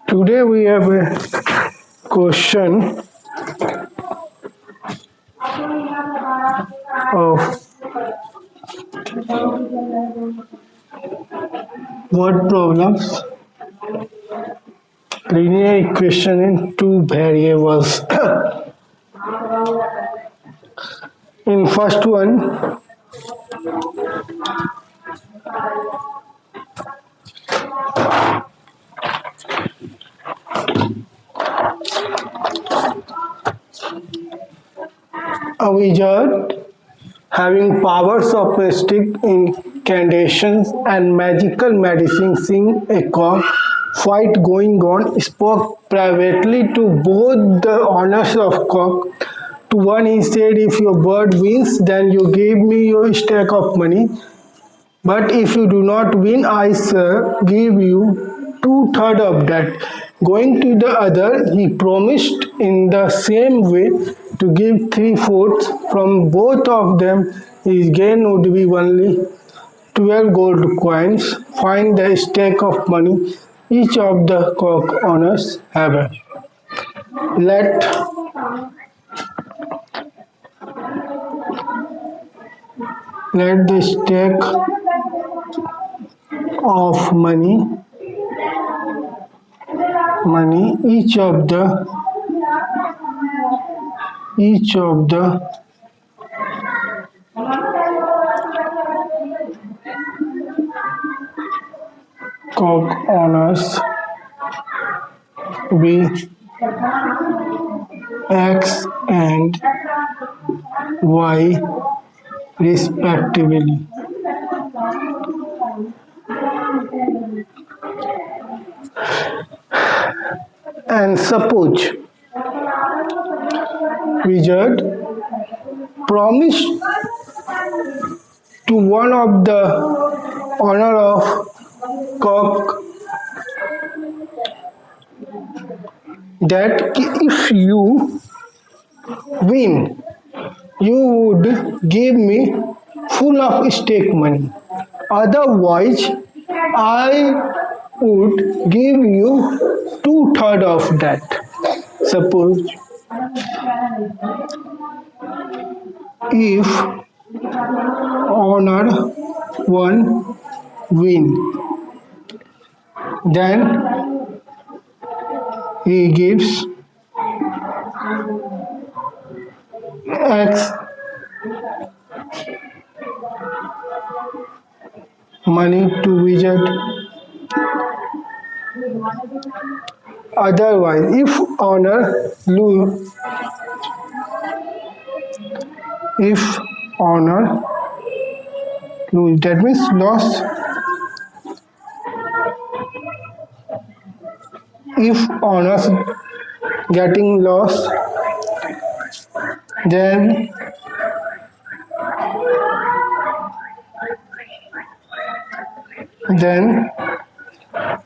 Today we have a question of word problems, linear equation in two variables. In first one, a wizard having powers of mystic incantations and magical medicine, seeing a fight going on, spoke privately to both the owners of cock. To one he said, if your bird wins, then you give me your stack of money. But if you do not win, I shall give you two-thirds of that. Going to the other, he promised in the same way to give three-fourths from both of them. His gain would be only 12 gold coins. Find the stack of money each of the cock owners have. Let let the stack of money each of the cock owners be X and Y respectively. And suppose wizard promised to one of the owner of cock that if you win, you would give me full of stake money. Otherwise, I would give you two-thirds of that. Suppose if owner one win, then he gives X money to wizard. Otherwise, if owner lose, that means loss. If owners getting lost, then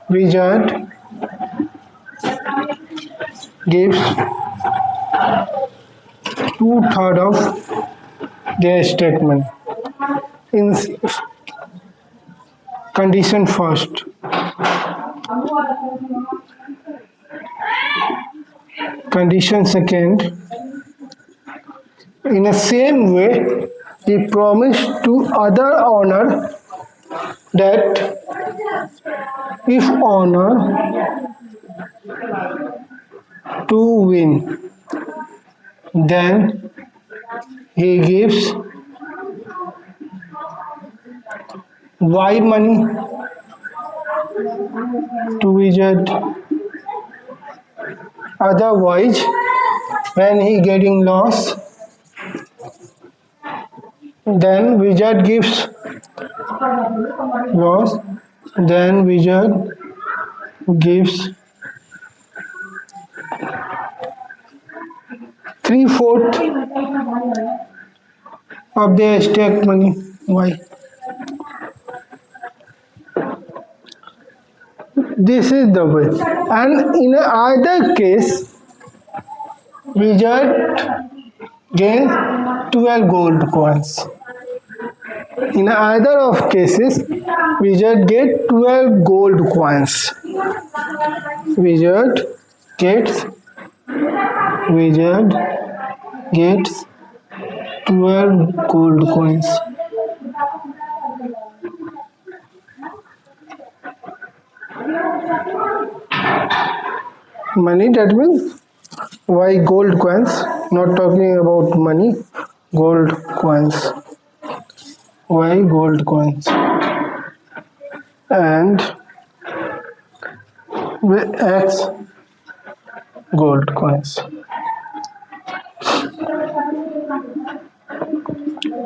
wizard gives two-thirds of their statement. In condition first, condition second, in the same way, he promised to other owner that if owner to win, then he gives Y money to wizard. Otherwise, when he getting lost, then wizard gives loss. Then wizard gives three-fourths of their stake money. Why? This is the way. And in either case, wizard gain 12 gold coins. In either of cases, Wizard get 12 gold coins. Wizard gets Wizard gets 12 gold coins. Money, that means why gold coins? Not talking about money. Gold coins. Why gold coins? And X gold coins.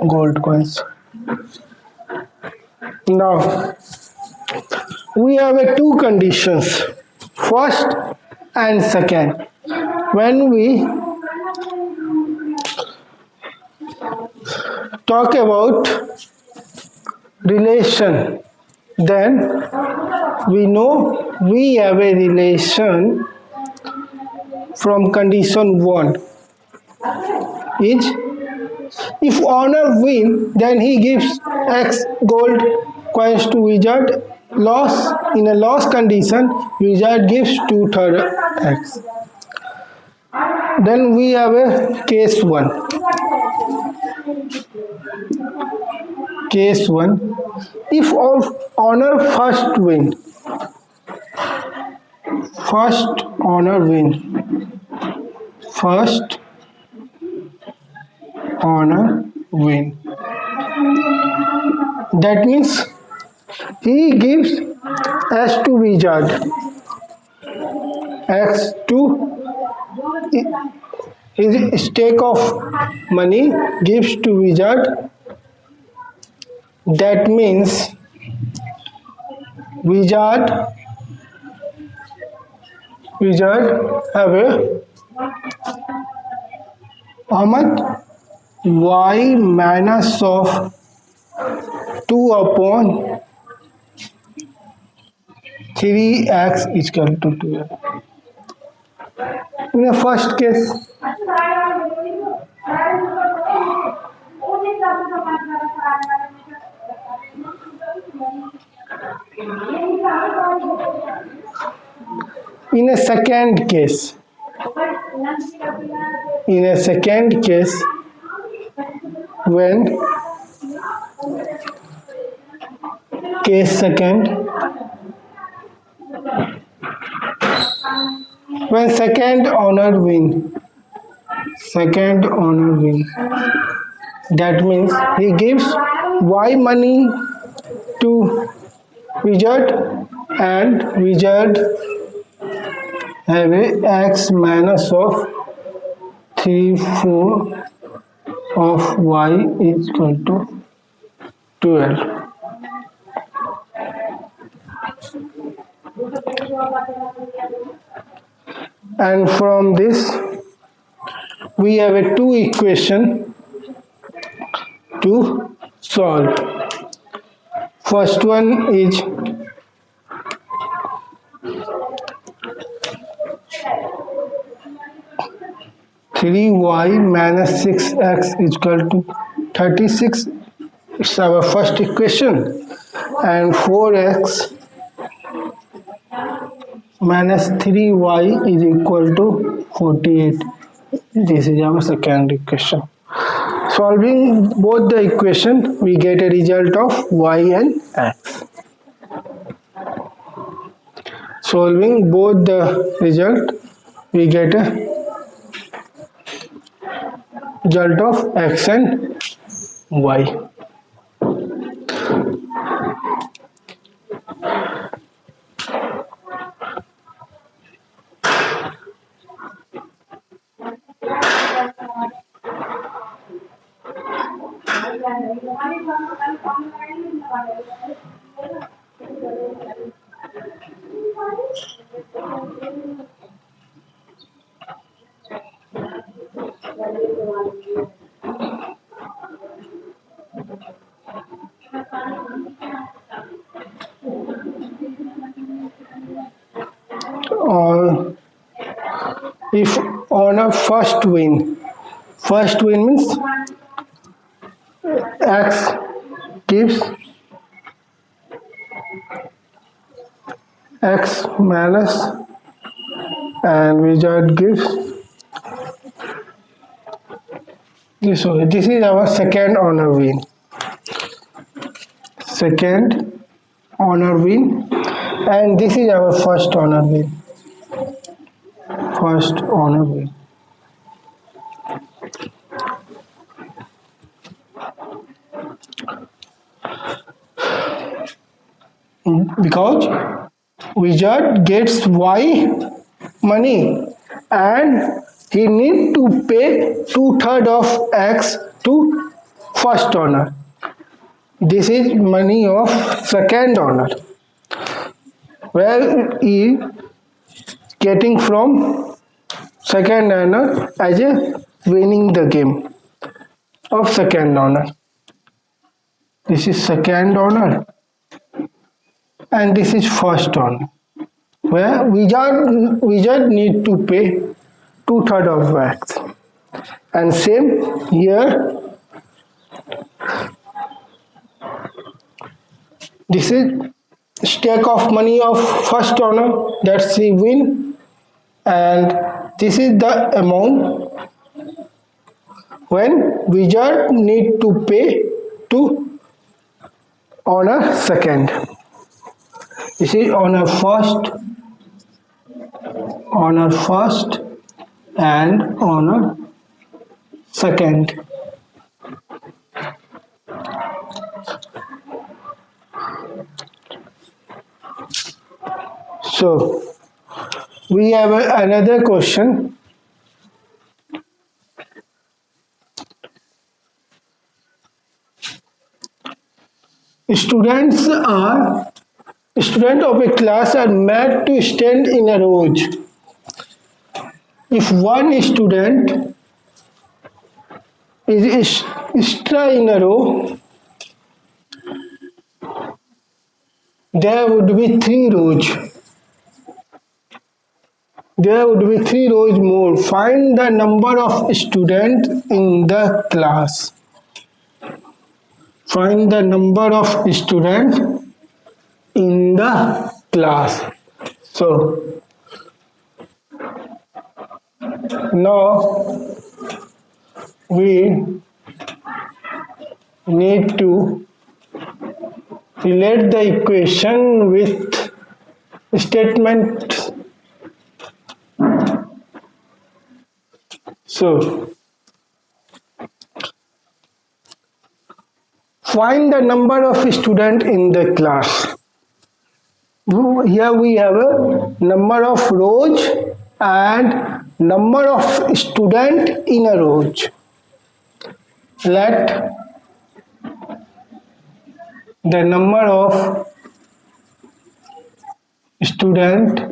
Gold coins. Now we have two conditions, first and second. When we talk about relation, then we know we have a relation from condition 1 is if owner win, then he gives X gold coins to wizard. Loss, in a loss condition, wizard gives 2/3 X. Then we have a case 1. Case 1. If owner first win, first owner win, first owner win. That means he gives S to wizard. X to his stake of money gives to wizard. That means wizard have a how much? Y minus of 2 upon 3x is equal to 12. In the first case, in a second case, when case second, when second owner win, that means he gives Y money to wizard and wizard have a X minus of 3/4 of Y is equal to 12. And from this we have a two equation to solve. First one is three y minus 6x is equal to 36. It's our first equation. And 4x minus 3y is equal to 48. This is our second equation. Solving both the equation, we get a result of y and x. Solving both the result, we get a result of x and y. Or if on a first win means x gives x minus, and wizard gives this way. This is our second honor wheel. Second honor wheel, and this is our first honor wheel. First honor wheel. Because wizard gets y money and he need to pay 2/3 of x to first owner. This is money of second owner, where he getting from second owner as a winning the game of second owner. This is second owner and this is first owner, where wizard need to pay 2/3 of x. And same here, this is stake of money of first owner, that's the win, and this is the amount when wizard need to pay to owner second. This is owner first and owner second. So we have another question. Students of a class are made to stand in a row. If one student is extra in a row, there would be 3 rows. There would be 3 rows more. Find the number of students in the class. Find the number of students in the class. So now we need to relate the equation with statement. So find the number of students in the class. Here we have a number of rows and number of students in a row. Let the number of students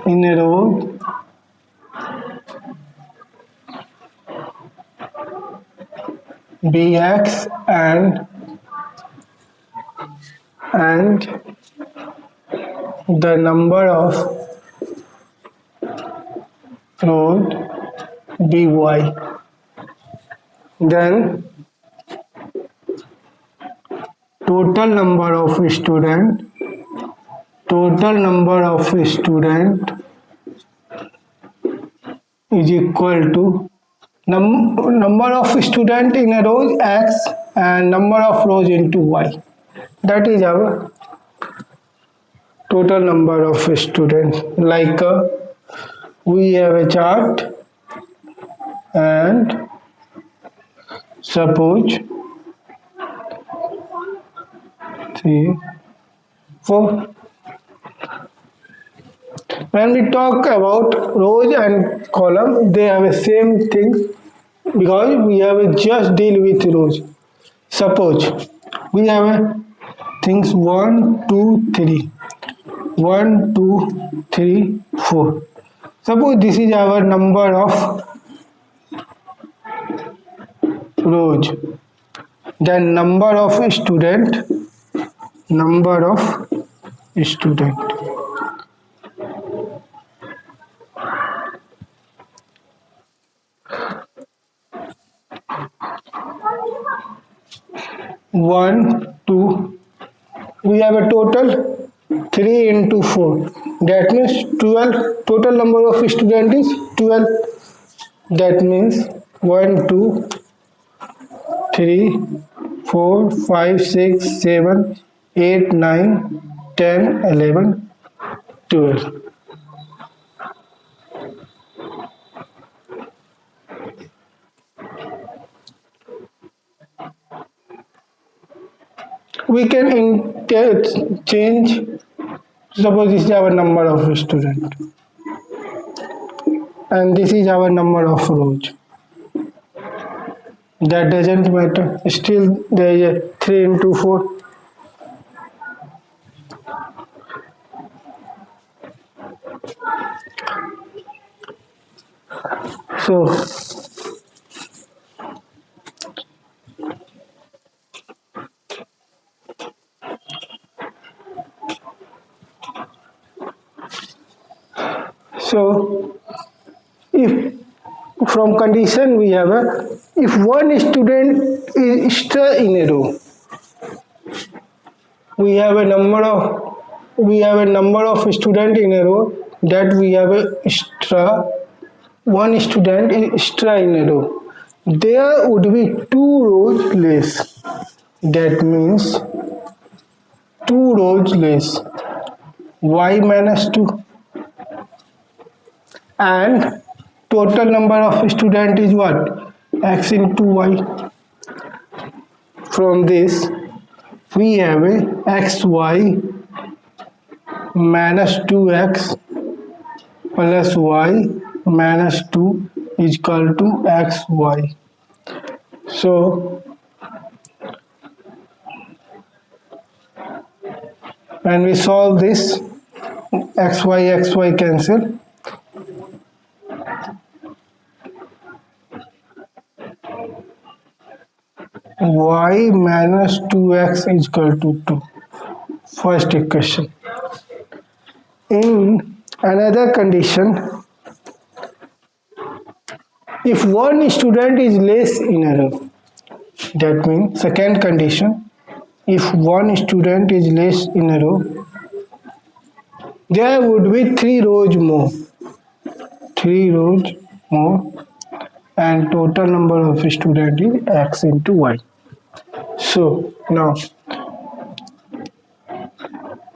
in a row be x and the number of rows be y. Then total number of students is equal to number of students in a row x and number of rows into y. That is our total number of students. Like we have a chart and suppose 3, 4. When we talk about rows and column, they have the same thing because we have just deal with rows. Suppose we have things 1, 2, 3. 1, 2, 3, 4. Suppose this is our number of rows. Then number of student. 1, 2, We have a total 3 into 4. That means 12. Total number of students is 12. That means 1, 2, 3, 4, 5, 6, 7, 8, 9, 10, 11, 12. We can change. Suppose this is our number of students and this is our number of rows. That doesn't matter. Still there is a 3 into 4. So if from condition we have a, if one student is extra in a row, we have a number of student in a row, that we have a extra one student is extra in a row. There would be 2 rows less. That means 2 rows less. Y minus 2. And total number of student is what? X into Y. From this we have a xy minus 2x plus y minus 2 is equal to xy. So when we solve this, xy cancel. Y minus 2x is equal to 2. First equation. In another condition, if one student is less in a row, that means second condition, if one student is less in a row, there would be 3 rows more. 3 rows more, and total number of students is x into y. So now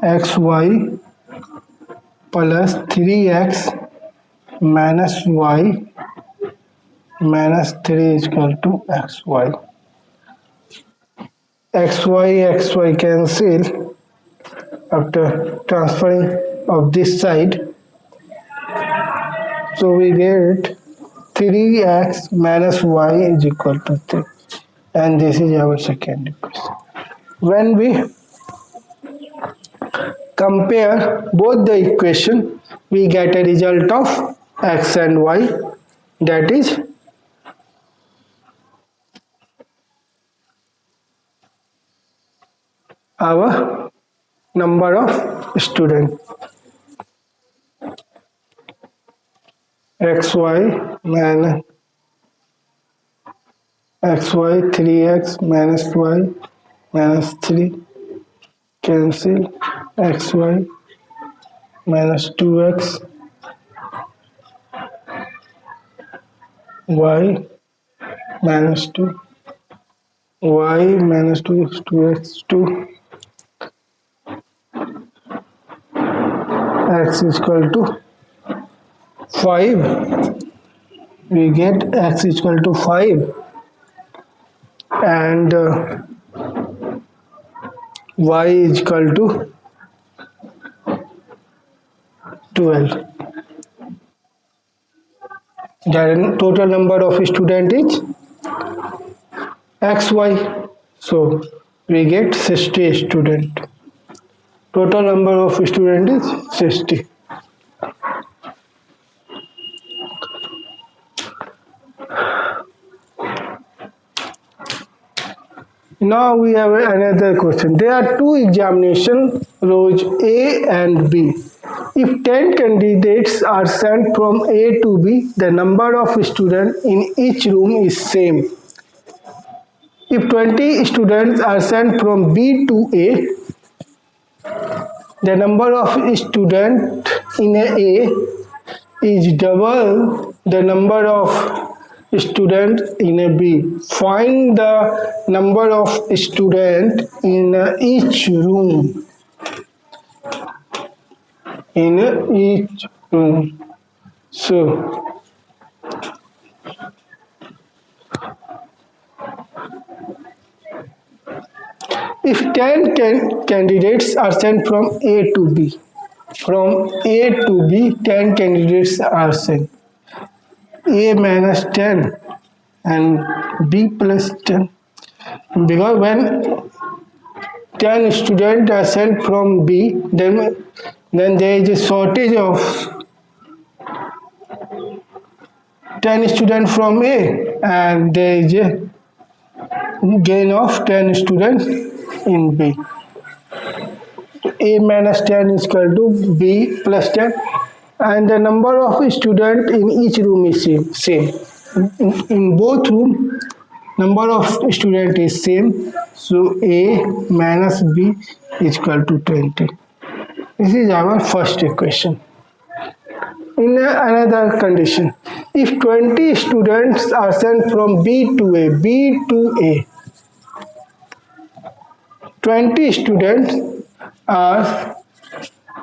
xy plus 3x minus y minus 3 is equal to xy. xy cancel after transferring of this side. So we get 3x minus y is equal to 3. And this is our second equation. When we compare both the equation, we get a result of x and y, that is our number of students. xy minus xy 3x minus y minus 3 cancel, xy minus 2x y minus 2 y minus 2 is 2x 2 x is equal to 5. We get x is equal to 5 and y is equal to 12. The total number of students is xy. So we get 60 students. Total number of students is 60. Now we have another question. There are 2 examination rows A and B. If 10 candidates are sent from A to B, the number of students in each room is same. If 20 students are sent from B to A, the number of students in A is double the number of students in a B. Find the number of students in each room. In each room. So, if 10 candidates are sent from A to B, from A to B, 10 candidates are sent. A minus 10 and B plus 10. Because when 10 students are sent from B, then there is a shortage of 10 students from A, and there is a gain of 10 students in B. A minus 10 is equal to B plus 10, and the number of students in each room is same. In both rooms, number of students is same, so A minus B is equal to 20. This is our first equation. In another condition, if 20 students are sent from B to A, 20 students are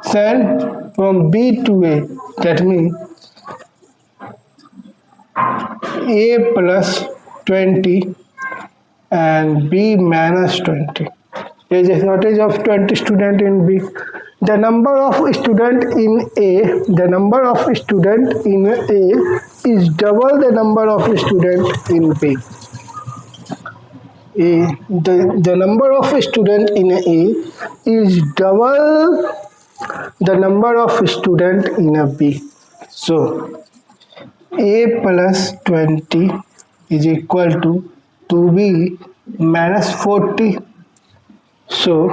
sent from B to A, that means A plus 20 and B minus 20. There is a shortage of 20 students in B. The number of students in A, is double the number of students in B. The number of students in A is double the number of students in a B. So, A plus 20 is equal to 2B minus 40. So,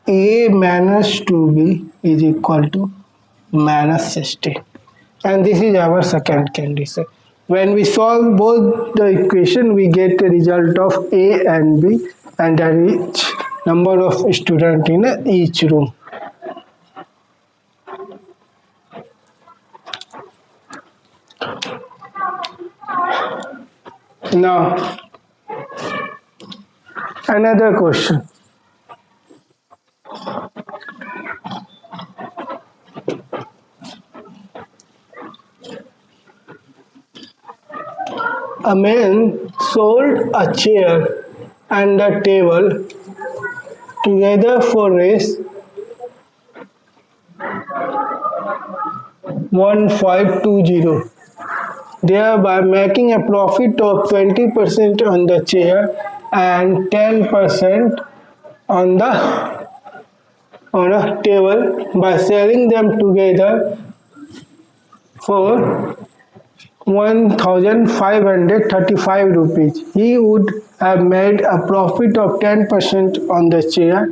A minus 2B is equal to minus 60. And this is our second condition. When we solve both the equation, we get a result of A and B, and that is number of students in each room. Now, another question. A man sold a chair and a table together for raise 1520, thereby making a profit of 20% on the chair and 10% on a table by selling them together for 1535 rupees. He would have made a profit of 10% on the chair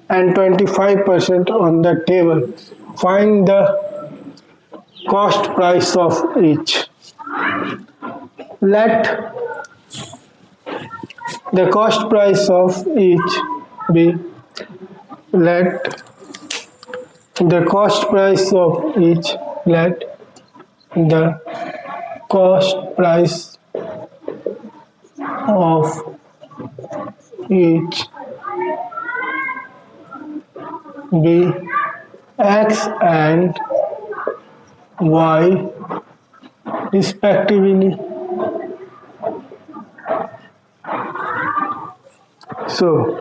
and 25% on the table. Find the cost price of each. Let the cost price of each be, let the cost price of each, let the cost price of each be X and Y respectively. So,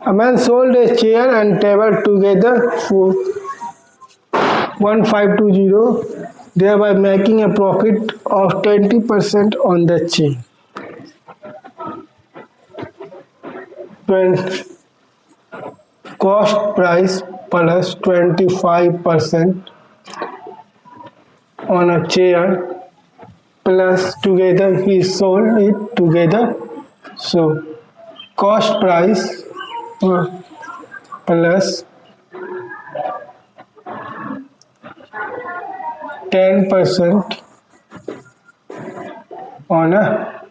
a man sold a chair and table together for 1520, thereby making a profit of 20% on the chair. Cost price plus 25% on a chair, plus together he sold it together. So, cost price plus 10% on a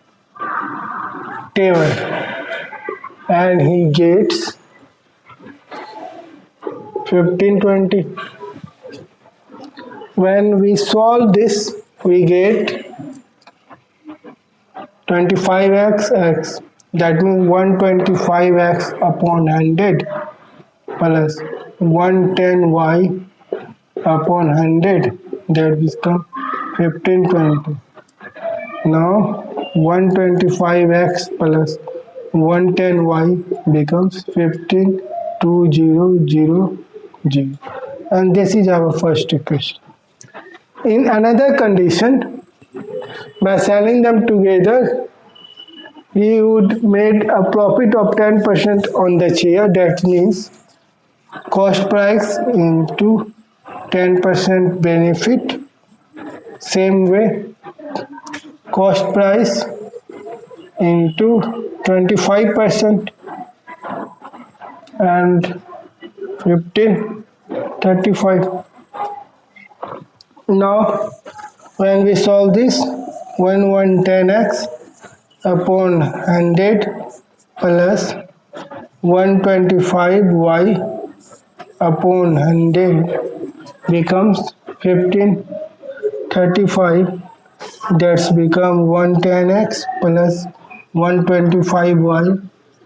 table. and he gets 1520. When we solve this, we get 25x, that means 125x upon 100 plus 110y upon 100, that becomes 1520. Now 125x plus 110y becomes 152000, and this is our first equation. In another condition, by selling them together, we would made a profit of 10% on the share. That means cost price into 10% benefit. Same way, cost price into 25% and 1535. Now when we solve this, 110x upon 100 plus 125y upon 100 becomes 1535. That's become 110x plus 125y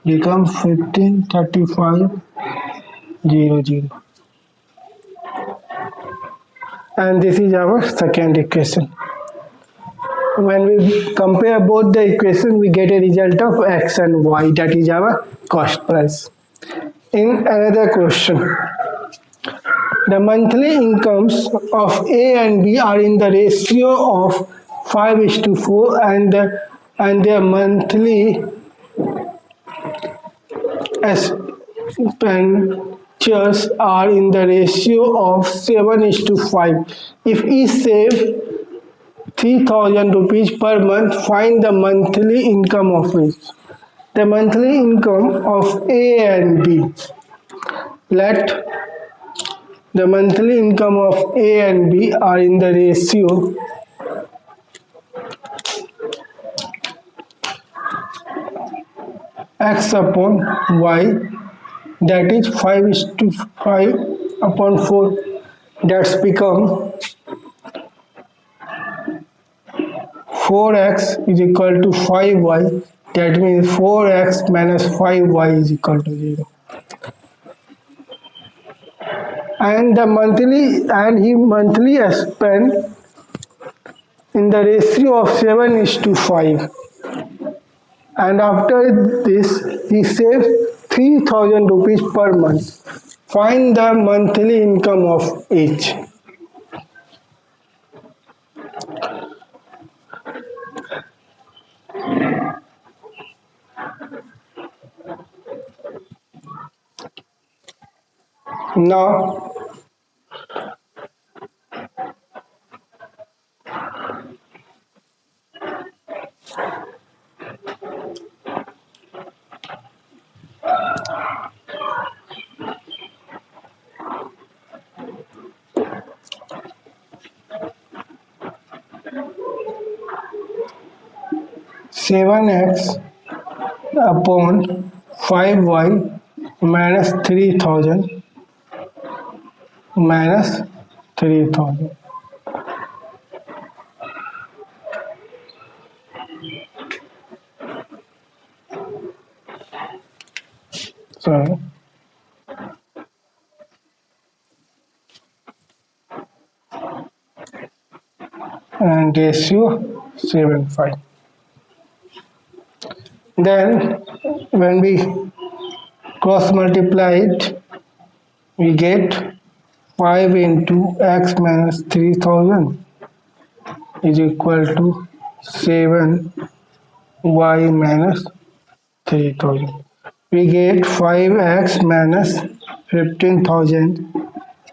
becomes 153500. And this is our second equation. When we compare both the equations, we get a result of x and y, that is our cost price. In another question, the monthly incomes of A and B are in the ratio of 5:4, and their monthly expenditures are in the ratio of 7:5. If each save 3000 rupees per month, find the monthly income of each. The monthly income of A and B. Let the monthly income of A and B are in the ratio x upon y, that is 5:5 upon 4. That's become 4x is equal to 5y. That means 4x minus 5y is equal to 0. And he monthly spend in the ratio of 7:5. And after this, he saves 3000 rupees per month. Find the monthly income of each. Now, seven x upon 5y minus 3000 minus 3000. So and ratio 7:5. Then when we cross multiply it, we get 5 into x minus 3000 is equal to 7y minus 3000. We get 5x minus 15,000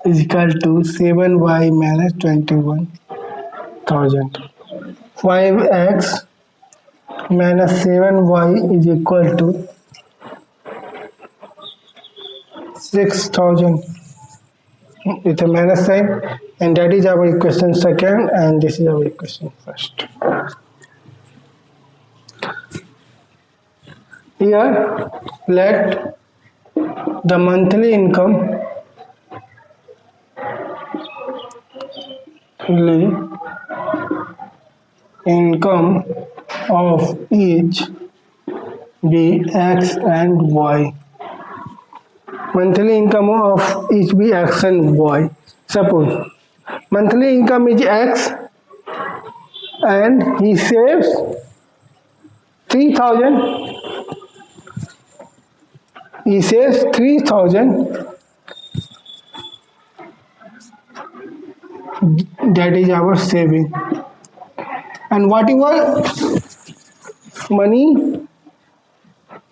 is equal to 7y minus 21,000. 5x minus 7y is equal to 6,000 with a minus sign, and that is our equation second, and this is our equation first. Here let the monthly income of each be X and Y. Monthly income of each be X and Y. Suppose monthly income is X and he saves 3,000. He saves 3,000. That is our saving. And whatever money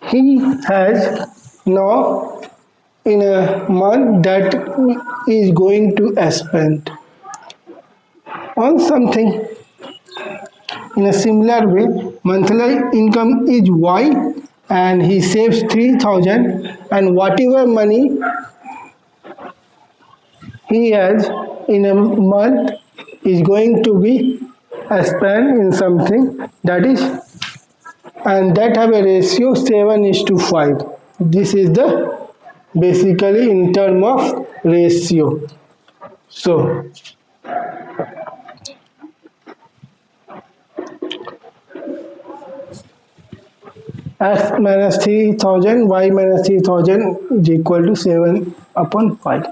he has now in a month, that is going to spend on something. In a similar way, monthly income is Y and he saves 3,000, and whatever money he has in a month is going to be spent in something, that is, and that have a ratio 7:5. This is the basically in term of ratio. So X minus 3,000, Y minus 3,000 is equal to 7/5.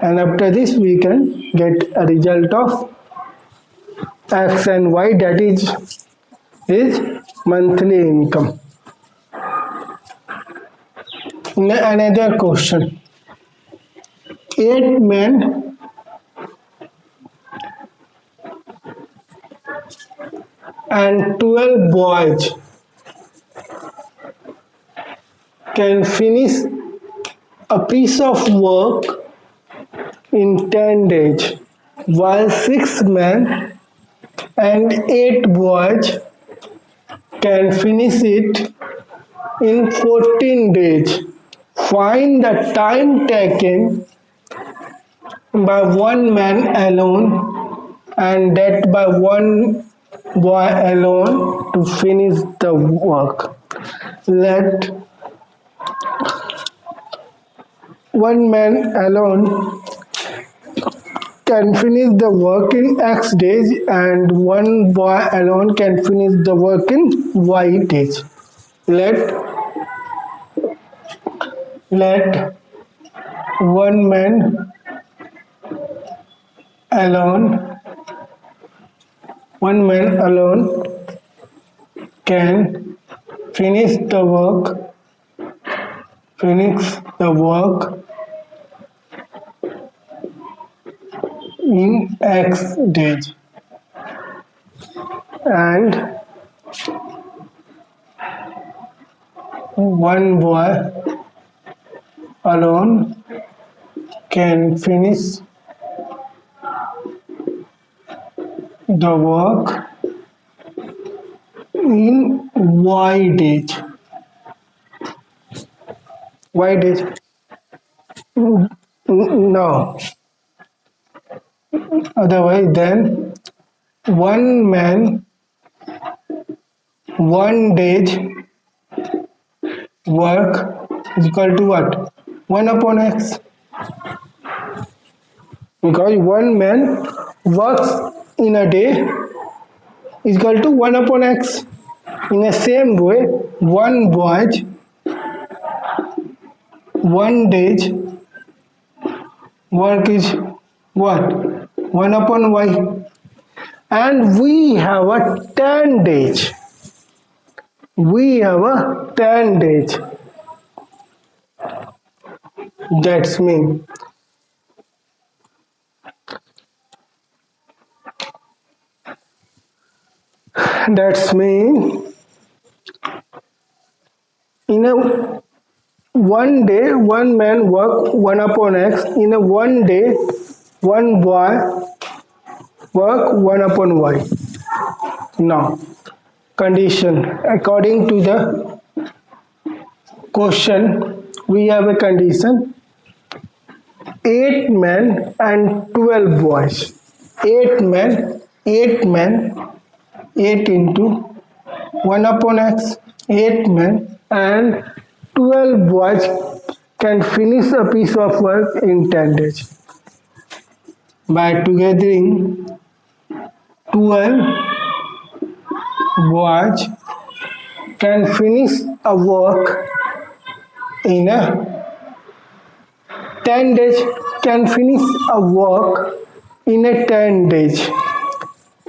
And after this we can get a result of X and Y, that is monthly income. Another question. 8 men and 12 boys can finish a piece of work in 10 days, while 6 men and 8 boys can finish it in 14 days. Find the time taken by one man alone and that by one boy alone to finish the work. Let one man alone can finish the work in X days and one boy alone can finish the work in Y days. Let one man alone can finish the work in X days, and one boy alone can finish the work in Y days. Y days? No. Otherwise, then one man, one day's work is equal to what? 1 upon X. Because one man works in a day is equal to 1 upon X. In the same way, one boy's one day's work is what? 1 upon Y. And we have a 10 days. We have a 10 days. That's mean in a one day one man work 1 upon X. In a one day one boy work 1 upon Y. Now condition, according to the question, we have a condition 8 men and 12 boys. 8 men, 8 into 1 upon X, 8 men and 12 boys can finish a piece of work in 10 days. By together 12 boys can finish a work in a 10 days, can finish a work in a 10 days.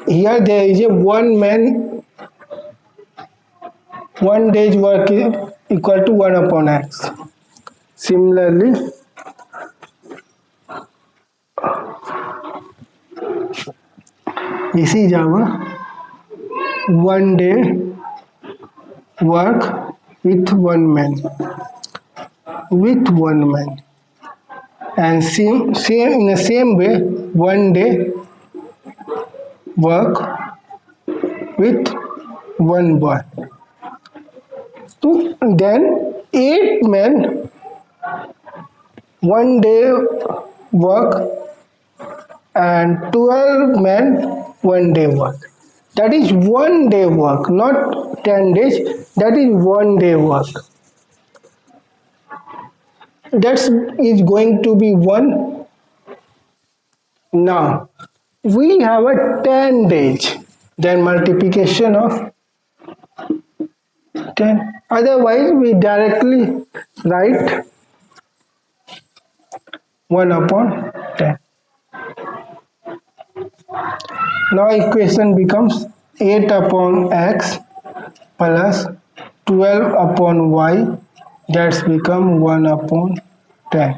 Here there is a one day's work is equal to 1 upon x. Similarly, this is our 1 day work with one man. And same in the same way, 1 day work with one boy. So then 8 men 1 day work and 12 men 1 day work. That is 1 day work, not 10 days. That is 1 day work. That is going to be 1. Now we have a 10 days. Then multiplication of 10. Otherwise we directly write 1 upon 10. Now equation becomes 8 upon x plus 12 upon y. That's become 1 upon 10.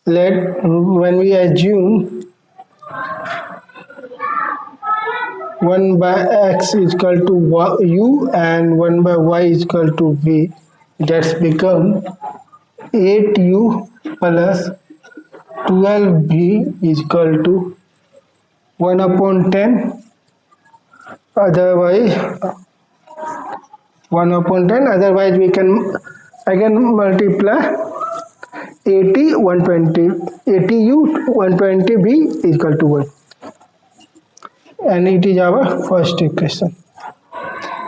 When we assume 1 by x is equal to u and 1 by y is equal to v, that's become 8u plus 12v is equal to 1 upon 10. Otherwise 1 upon 10. Otherwise we can again multiply 80 120 80u 120v is equal to 1. And it is our first equation.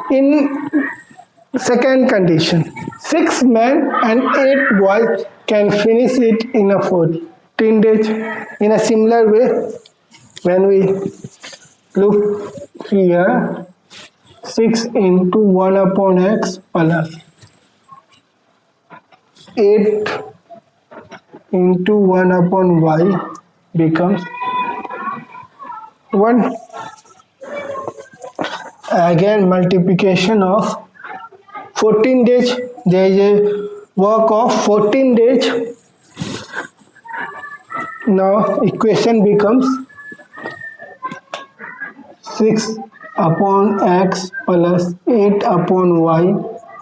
In second condition, 6 men and 8 boys can finish it in a 14 days. In a similar way, when we look here, 6 into 1 upon x plus 8 into 1 upon y becomes 1. Again multiplication of 14 days. There is a work of 14 days. Now equation becomes 6 upon x plus 8 upon y,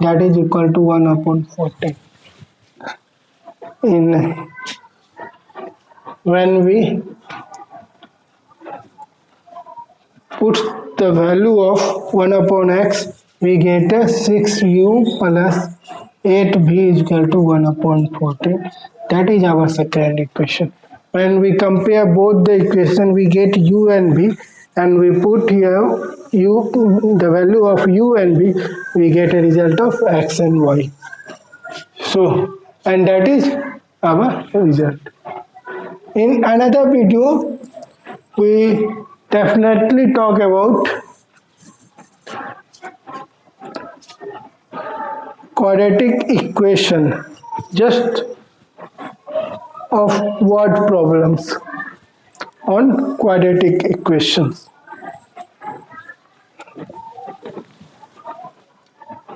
that is equal to 1 upon 14. When we put the value of 1 upon x, we get a 6u plus 8v is equal to 1 upon 14. That is our second equation. When we compare both the equation, we get u and v, and we put here the value of u and v, we get a result of x and y. So, and that is our result. In another video, we definitely talk about quadratic equation, just of word problems on quadratic equations.